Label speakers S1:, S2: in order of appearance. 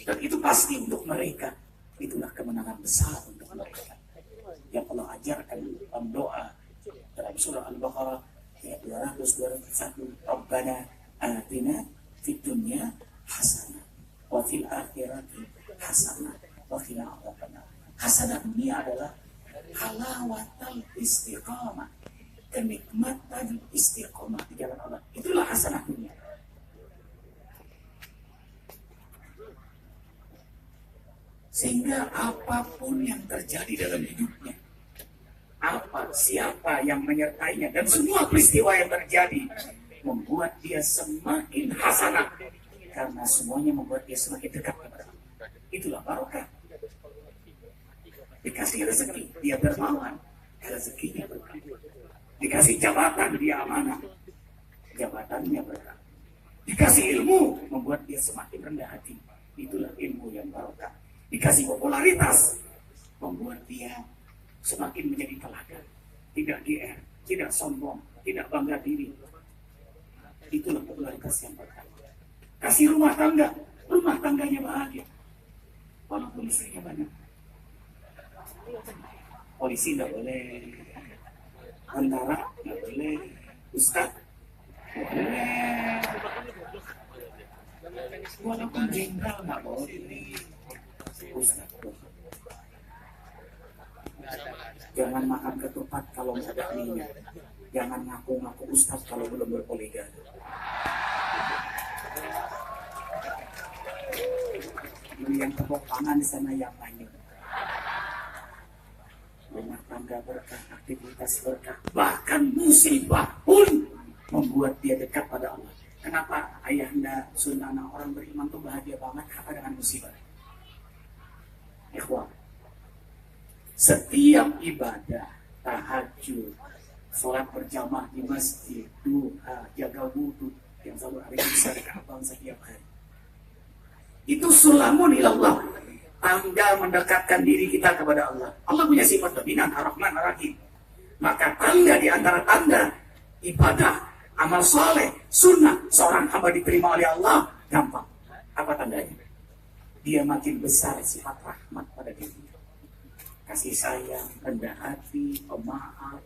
S1: Dan itu pasti untuk mereka. Itulah kemenangan besar untuk mereka. Yang Allah ajarkan dalam doa dalam surah Al-Baqarah ayat 200-201. Rabbana atina fid dunya hasanah wa fil akhirati hasanah wa qina adzabannar. Hasanah ini adalah halawatul istiqamah, kenikmatan istiqamah di jalan Allah. Itulah hasanah dunia. Sehingga apapun yang terjadi dalam hidupnya, siapa yang menyertainya, dan semua peristiwa yang terjadi membuat dia semakin hasanah, karena semuanya membuat dia semakin dekat kepada Allah. Itulah barokah. Dikasih rezeki, dia dermawan, rezekinya berkah. Dikasih jabatan, dia amanah, jabatannya berkah. Dikasih ilmu, membuat dia semakin rendah hati. Itulah ilmu yang barokah. Dikasih popularitas, membuat dia semakin menjadi teladan, tidak GR, tidak sombong, tidak bangga diri. Itulah popularitas yang berkah. Kasih rumah tangganya bahagia, walaupun istrinya banyak. Polisi nggak boleh, tentara nggak boleh, ustaz boleh, walaupun jenderal nggak boleh. Ustaz, jangan makan ketupat kalau nggak ada minyak. Jangan ngaku-ngaku ustaz kalau belum berpoligami. Yang tepuk tangan di sana yang banyak. Rumah tangga berkah, aktivitas berkah, bahkan musibah pun membuat dia dekat pada Allah. Kenapa ayahanda sunana orang beriman tuh bahagia banget apa dengan musibah? Ikhwan, setiap ibadah, tahajud, sholat berjamaah di masjid, duha, jaga wudhu, yang selalu hari besar abang setiap hari, itu sulamun ilallah, tangga mendekatkan diri kita kepada Allah. Allah punya sifat dominan, ar-Rahman, ar-Rahim. Maka tangga di antara tanda ibadah, amal soleh, sunnah seorang hamba diterima oleh Allah, gampang. Apa tandanya? Dia makin besar sifat rahmat pada dirinya. Kasih sayang, rendah hati, pemaaf,